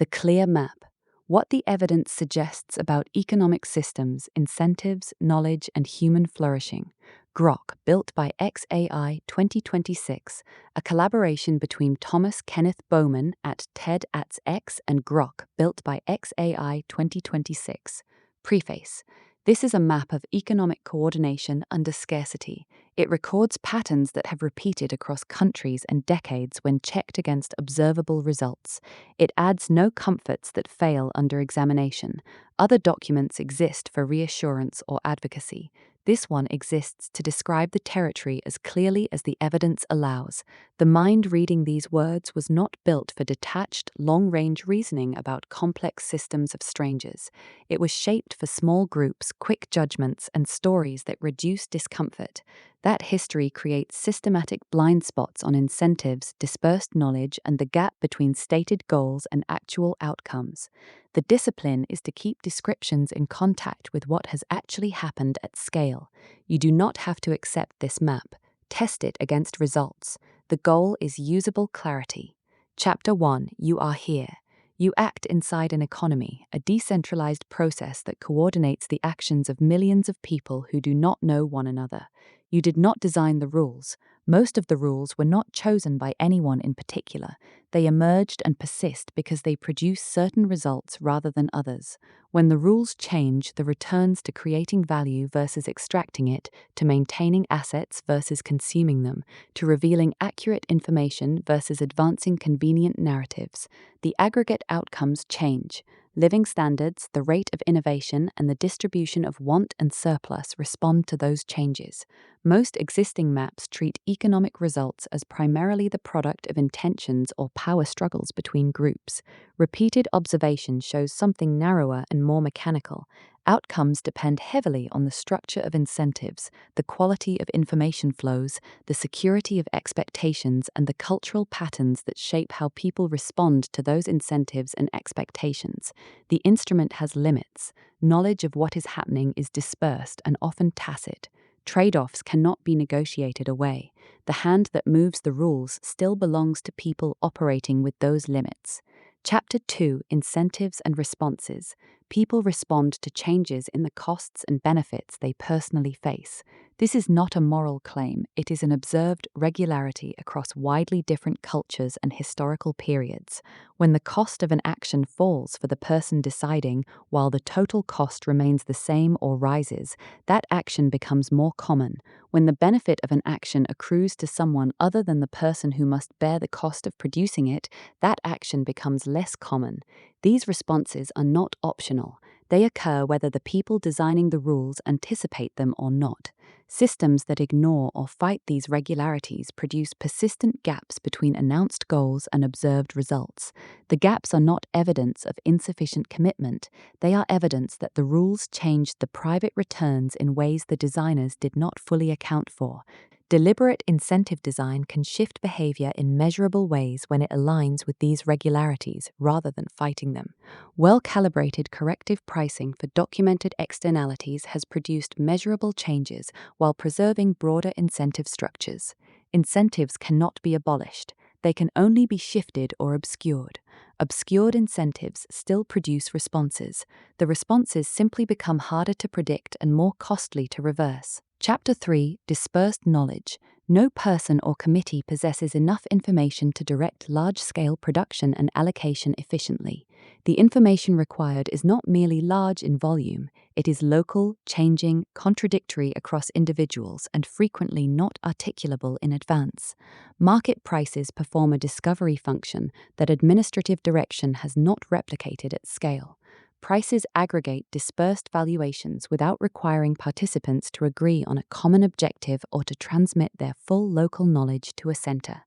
The clear map. What the evidence suggests about economic systems, incentives, knowledge, and human flourishing. Grok, built by XAI 2026, a collaboration between Thomas Kenneth Bowman at tedats and Grok, built by XAI 2026. Preface. This is a map of economic coordination under scarcity. It records patterns that have repeated across countries and decades when checked against observable results. It adds no comforts that fail under examination. Other documents exist for reassurance or advocacy. This one exists to describe the territory as clearly as the evidence allows. The mind reading these words was not built for detached, long-range reasoning about complex systems of strangers. It was shaped for small groups, quick judgments, and stories that reduce discomfort. That history creates systematic blind spots on incentives, dispersed knowledge, and the gap between stated goals and actual outcomes. The discipline is to keep descriptions in contact with what has actually happened at scale. You do not have to accept this map. Test it against results. The goal is usable clarity. Chapter 1. You are here. You act inside an economy, a decentralized process that coordinates the actions of millions of people who do not know one another. You did not design the rules. Most of the rules were not chosen by anyone in particular. They emerged and persist because they produce certain results rather than others. When the rules change, the returns to creating value versus extracting it, to maintaining assets versus consuming them, to revealing accurate information versus advancing convenient narratives, the aggregate outcomes change. Living standards, the rate of innovation, and the distribution of want and surplus respond to those changes. Most existing maps treat economic results as primarily the product of intentions or power struggles between groups. Repeated observation shows something narrower and more mechanical. Outcomes depend heavily on the structure of incentives, the quality of information flows, the security of expectations, and the cultural patterns that shape how people respond to those incentives and expectations. The instrument has limits. Knowledge of what is happening is dispersed and often tacit. Trade-offs cannot be negotiated away. The hand that moves the rules still belongs to people operating with those limits. Chapter 2. Incentives and responses. People respond to changes in the costs and benefits they personally face. This is not a moral claim, it is an observed regularity across widely different cultures and historical periods. When the cost of an action falls for the person deciding, while the total cost remains the same or rises, that action becomes more common. When the benefit of an action accrues to someone other than the person who must bear the cost of producing it, that action becomes less common. These responses are not optional. They occur whether the people designing the rules anticipate them or not. Systems that ignore or fight these regularities produce persistent gaps between announced goals and observed results. The gaps are not evidence of insufficient commitment. They are evidence that the rules changed the private returns in ways the designers did not fully account for. Deliberate incentive design can shift behavior in measurable ways when it aligns with these regularities rather than fighting them. Well-calibrated corrective pricing for documented externalities has produced measurable changes while preserving broader incentive structures. Incentives cannot be abolished. They can only be shifted or obscured. Obscured incentives still produce responses. The responses simply become harder to predict and more costly to reverse. Chapter 3. Dispersed knowledge. No person or committee possesses enough information to direct large-scale production and allocation efficiently. The information required is not merely large in volume, it is local, changing, contradictory across individuals, and frequently not articulable in advance. Market prices perform a discovery function that administrative direction has not replicated at scale. Prices aggregate dispersed valuations without requiring participants to agree on a common objective or to transmit their full local knowledge to a center.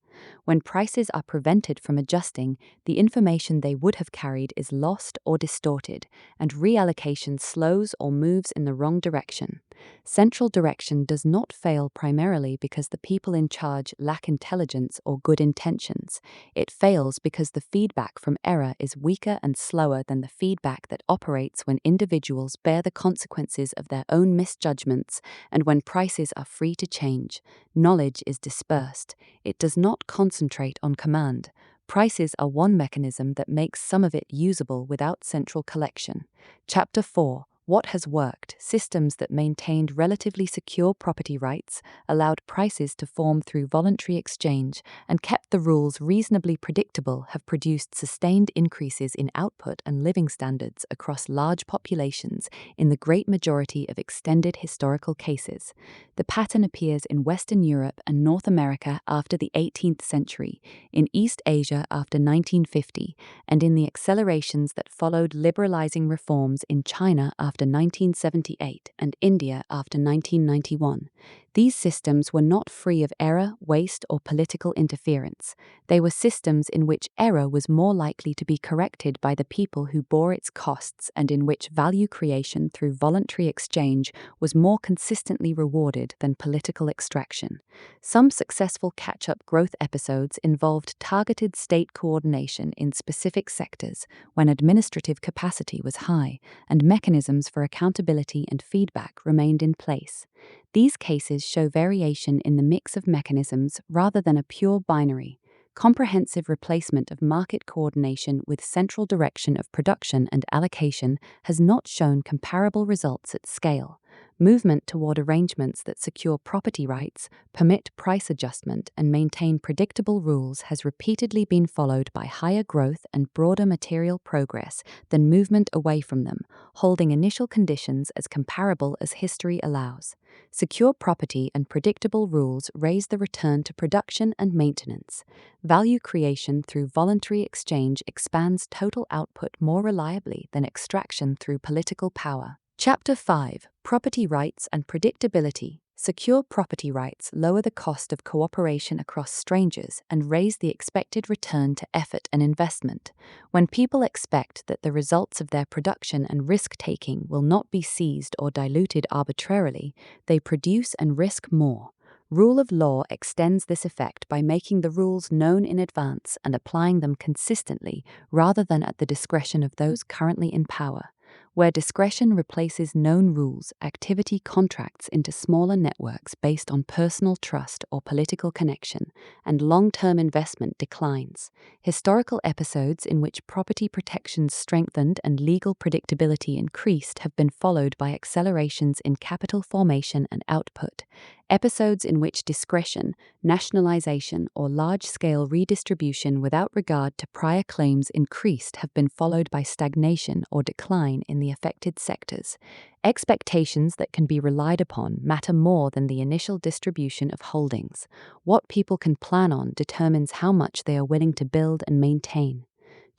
When prices are prevented from adjusting, the information they would have carried is lost or distorted, and reallocation slows or moves in the wrong direction. Central direction does not fail primarily because the people in charge lack intelligence or good intentions. It fails because the feedback from error is weaker and slower than the feedback that operates when individuals bear the consequences of their own misjudgments and when prices are free to change. Knowledge is dispersed. It does not concentrate on command. Prices are one mechanism that makes some of it usable without central collection. Chapter 4. What has worked? Systems that maintained relatively secure property rights, allowed prices to form through voluntary exchange, and kept the rules reasonably predictable have produced sustained increases in output and living standards across large populations in the great majority of extended historical cases. The pattern appears in Western Europe and North America after the 18th century, in East Asia after 1950, and in the accelerations that followed liberalizing reforms in China after 1978 and India after 1991. These systems were not free of error, waste, or political interference. They were systems in which error was more likely to be corrected by the people who bore its costs and in which value creation through voluntary exchange was more consistently rewarded than political extraction. Some successful catch-up growth episodes involved targeted state coordination in specific sectors when administrative capacity was high and mechanisms for accountability and feedback remained in place. These cases show variation in the mix of mechanisms rather than a pure binary. Comprehensive replacement of market coordination with central direction of production and allocation has not shown comparable results at scale. Movement toward arrangements that secure property rights, permit price adjustment, and maintain predictable rules has repeatedly been followed by higher growth and broader material progress than movement away from them, holding initial conditions as comparable as history allows. Secure property and predictable rules raise the return to production and maintenance. Value creation through voluntary exchange expands total output more reliably than extraction through political power. Chapter 5. Property rights and predictability. Secure property rights lower the cost of cooperation across strangers and raise the expected return to effort and investment. When people expect that the results of their production and risk-taking will not be seized or diluted arbitrarily, they produce and risk more. Rule of law extends this effect by making the rules known in advance and applying them consistently rather than at the discretion of those currently in power. Where discretion replaces known rules, activity contracts into smaller networks based on personal trust or political connection, and long-term investment declines. Historical episodes in which property protections strengthened and legal predictability increased have been followed by accelerations in capital formation and output. Episodes in which discretion, nationalization, or large-scale redistribution without regard to prior claims increased have been followed by stagnation or decline in the affected sectors. Expectations that can be relied upon matter more than the initial distribution of holdings. What people can plan on determines how much they are willing to build and maintain.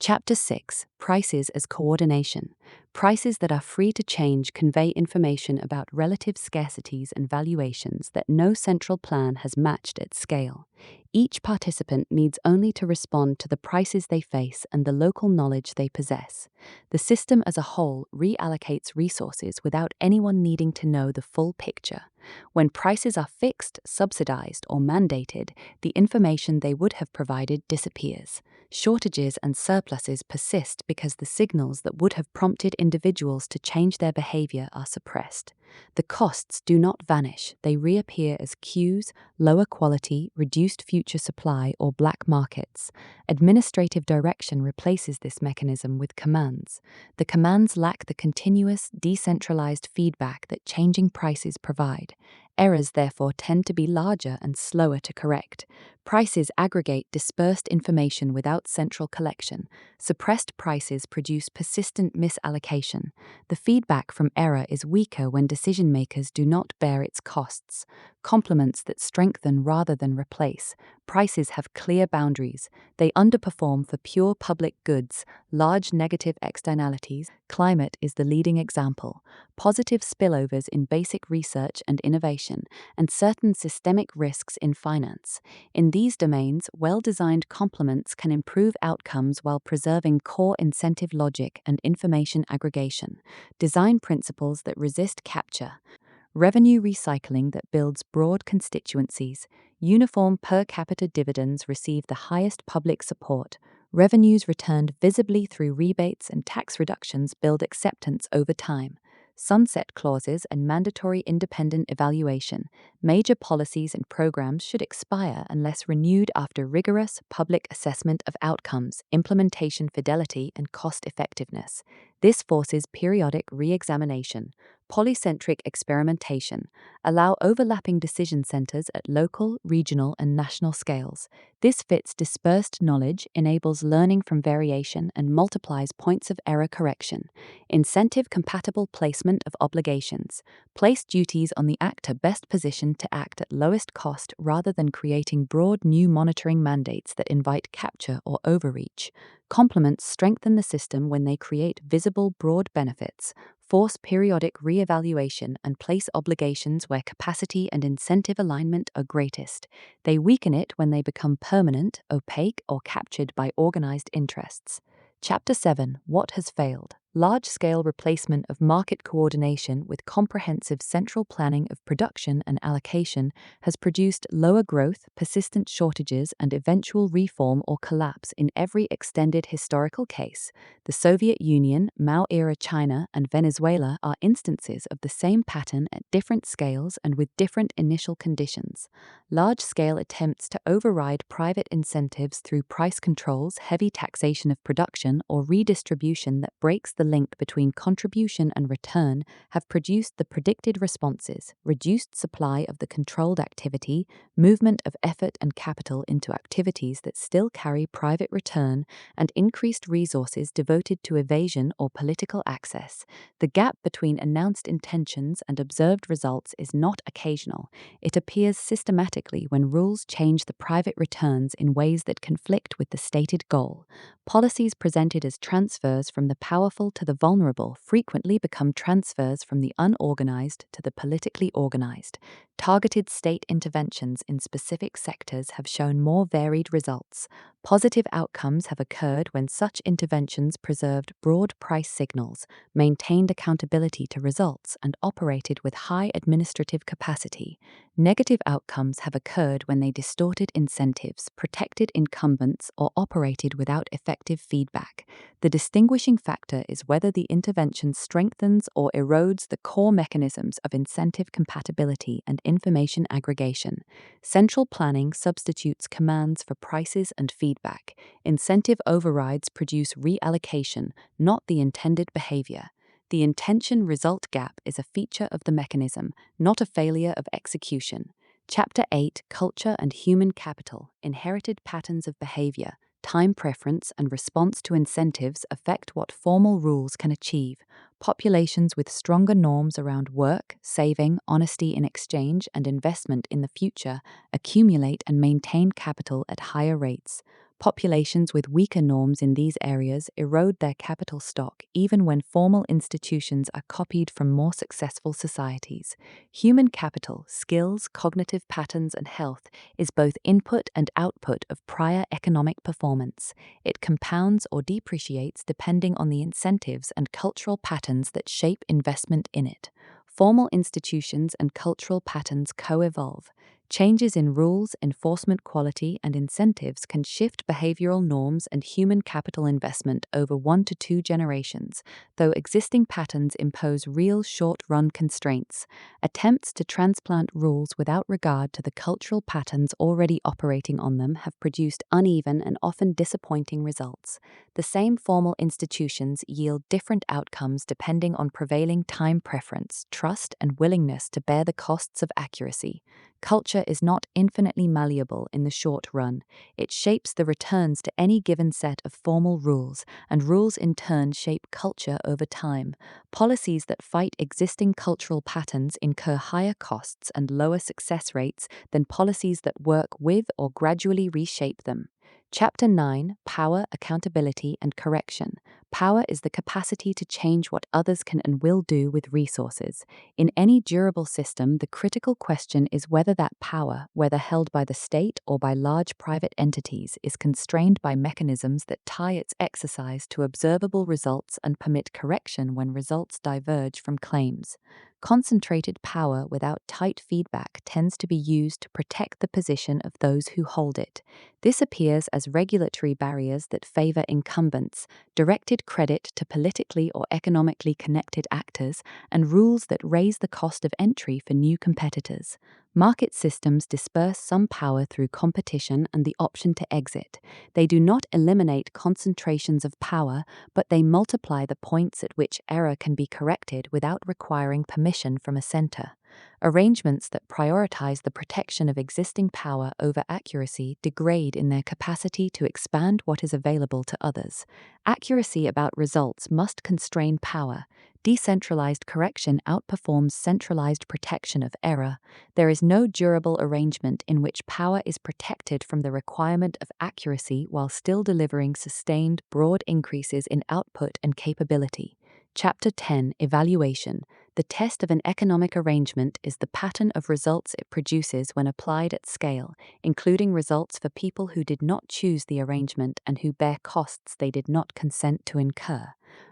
Chapter 6. Prices as coordination. Prices that are free to change convey information about relative scarcities and valuations that no central plan has matched at scale. Each participant needs only to respond to the prices they face and the local knowledge they possess. The system as a whole reallocates resources without anyone needing to know the full picture. When prices are fixed, subsidized, or mandated, the information they would have provided disappears. Shortages and surpluses persist because the signals that would have prompted individuals to change their behavior are suppressed. The costs do not vanish, they reappear as cues, lower quality, reduced future supply, or black markets. Administrative direction replaces this mechanism with commands. The commands lack the continuous, decentralized feedback that changing prices provide. Errors therefore tend to be larger and slower to correct. Prices aggregate dispersed information without central collection. Suppressed prices produce persistent misallocation. The feedback from error is weaker when decision makers do not bear its costs. Complements that strengthen rather than replace. Prices have clear boundaries. They underperform for pure public goods, large negative externalities. Climate is the leading example. Positive spillovers in basic research and innovation, and certain systemic risks in finance. In these domains, well-designed complements can improve outcomes while preserving core incentive logic and information aggregation. Design principles that resist capture. Revenue recycling that builds broad constituencies. Uniform per capita dividends receive the highest public support. Revenues returned visibly through rebates and tax reductions build acceptance over time. sunset clauses, and mandatory independent evaluation. Major policies and programs should expire unless renewed after rigorous public assessment of outcomes, implementation fidelity, and cost effectiveness. This forces periodic re-examination. Polycentric experimentation. Allow overlapping decision centers at local, regional, and national scales. This fits dispersed knowledge, enables learning from variation, and multiplies points of error correction. Incentive-compatible placement of obligations. Place duties on the actor best positioned to act at lowest cost rather than creating broad new monitoring mandates that invite capture or overreach. Complements strengthen the system when they create visible, broad benefits. Force periodic re-evaluation and place obligations where capacity and incentive alignment are greatest. They weaken it when they become permanent, opaque, or captured by organized interests. Chapter 7. What has failed? Large-scale replacement of market coordination with comprehensive central planning of production and allocation has produced lower growth, persistent shortages, and eventual reform or collapse in every extended historical case. The Soviet Union, Mao-era China, and Venezuela are instances of the same pattern at different scales and with different initial conditions. Large-scale attempts to override private incentives through price controls, heavy taxation of production, or redistribution that breaks the link between contribution and return have produced the predicted responses: reduced supply of the controlled activity, movement of effort and capital into activities that still carry private return, and increased resources devoted to evasion or political access. The gap between announced intentions and observed results is not occasional. It appears systematically when rules change the private returns in ways that conflict with the stated goal. Policies presented as transfers from the powerful to the vulnerable frequently become transfers from the unorganized to the politically organized. Targeted state interventions in specific sectors have shown more varied results. Positive outcomes have occurred when such interventions preserved broad price signals, maintained accountability to results, and operated with high administrative capacity. Negative outcomes have occurred when they distorted incentives, protected incumbents, or operated without effective feedback. The distinguishing factor is whether the intervention strengthens or erodes the core mechanisms of incentive compatibility and information aggregation. Central planning substitutes commands for prices and feedback. Incentive overrides produce reallocation, not the intended behavior. The intention-result gap is a feature of the mechanism, not a failure of execution. Chapter 8. Culture and Human Capital. Inherited patterns of behavior, time preference, and response to incentives affect what formal rules can achieve. Populations with stronger norms around work, saving, honesty in exchange, and investment in the future accumulate and maintain capital at higher rates. Populations with weaker norms in these areas erode their capital stock even when formal institutions are copied from more successful societies. Human capital, skills, cognitive patterns, and health is both input and output of prior economic performance. It compounds or depreciates depending on the incentives and cultural patterns that shape investment in it. Formal institutions and cultural patterns co-evolve. Changes in rules, enforcement quality, and incentives can shift behavioral norms and human capital investment over 1 to 2 generations, though existing patterns impose real short-run constraints. Attempts to transplant rules without regard to the cultural patterns already operating on them have produced uneven and often disappointing results. The same formal institutions yield different outcomes depending on prevailing time preference, trust, and willingness to bear the costs of accuracy. Culture is not infinitely malleable in the short run. It shapes the returns to any given set of formal rules, and rules in turn shape culture over time. Policies that fight existing cultural patterns incur higher costs and lower success rates than policies that work with or gradually reshape them. Chapter 9. Power, Accountability, and Correction. Power is the capacity to change what others can and will do with resources. In any durable system, the critical question is whether that power, whether held by the state or by large private entities, is constrained by mechanisms that tie its exercise to observable results and permit correction when results diverge from claims. Concentrated power without tight feedback tends to be used to protect the position of those who hold it. This appears as regulatory barriers that favor incumbents, directed limited credit to politically or economically connected actors, and rules that raise the cost of entry for new competitors. Market systems disperse some power through competition and the option to exit. They do not eliminate concentrations of power, but they multiply the points at which error can be corrected without requiring permission from a center. Arrangements that prioritize the protection of existing power over accuracy degrade in their capacity to expand what is available to others. Accuracy about results must constrain power. Decentralized correction outperforms centralized protection of error. There is no durable arrangement in which power is protected from the requirement of accuracy while still delivering sustained, broad increases in output and capability. Chapter 10: Evaluation. The test of an economic arrangement is the pattern of results it produces when applied at scale, including results for people who did not choose the arrangement and who bear costs they did not consent to incur.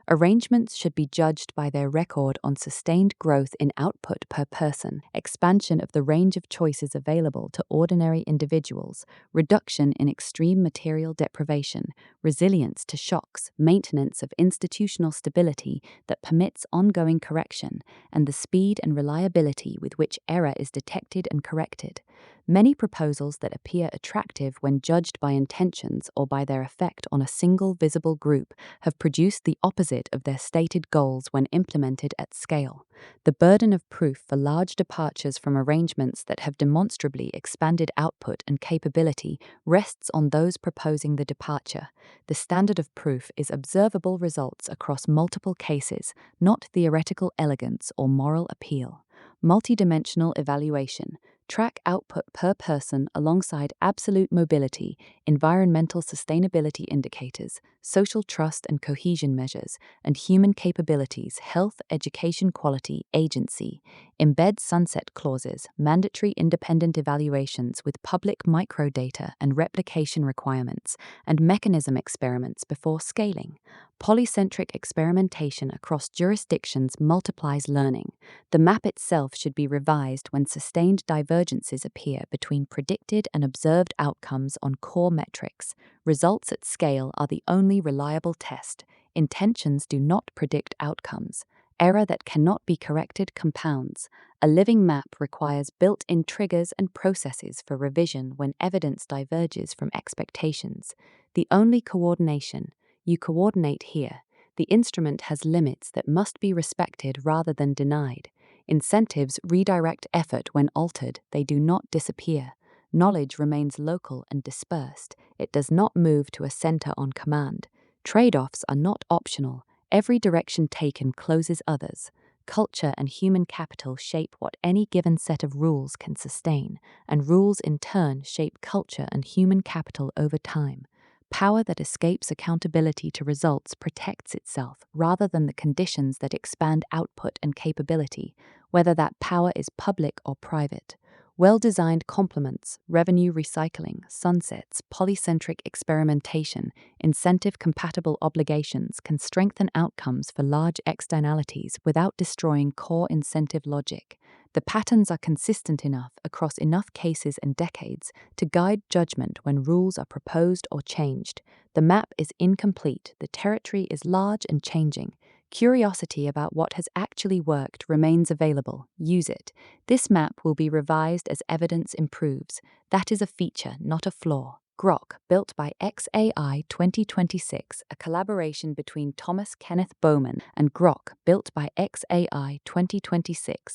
Arrangements should be judged by their record on sustained growth in output per person, expansion of the range of choices available to ordinary individuals, reduction in extreme material deprivation, resilience to shocks, maintenance of institutional stability that permits ongoing correction, and the speed and reliability with which error is detected and corrected. Many proposals that appear attractive when judged by intentions or by their effect on a single visible group have produced the opposite of their stated goals when implemented at scale. The burden of proof for large departures from arrangements that have demonstrably expanded output and capability rests on those proposing the departure. The standard of proof is observable results across multiple cases, not theoretical elegance or moral appeal. Multidimensional evaluation. Track output per person alongside absolute mobility, environmental sustainability indicators, social trust and cohesion measures, and human capabilities, health, education quality, agency. Embed sunset clauses, mandatory independent evaluations with public microdata and replication requirements, and mechanism experiments before scaling. Polycentric experimentation across jurisdictions multiplies learning. The map itself should be revised when sustained divergences appear between predicted and observed outcomes on core metrics. Results at scale are the only reliable test. Intentions do not predict outcomes. Error that cannot be corrected compounds. A living map requires built-in triggers and processes for revision when evidence diverges from expectations. The only coordination. You coordinate here. The instrument has limits that must be respected rather than denied. Incentives redirect effort when altered, they do not disappear. Knowledge remains local and dispersed. It does not move to a center on command. Trade-offs are not optional. Every direction taken closes others. Culture and human capital shape what any given set of rules can sustain, and rules in turn shape culture and human capital over time. Power that escapes accountability to results protects itself rather than the conditions that expand output and capability, whether that power is public or private. Well-designed complements, revenue recycling, sunsets, polycentric experimentation, incentive-compatible obligations can strengthen outcomes for large externalities without destroying core incentive logic. The patterns are consistent enough across enough cases and decades to guide judgment when rules are proposed or changed. The map is incomplete, the territory is large and changing. Curiosity about what has actually worked remains available. Use it. This map will be revised as evidence improves. That is a feature, not a flaw. Grok, built by XAI 2026, a collaboration between Thomas Kenneth Bowman and Grok, built by XAI 2026.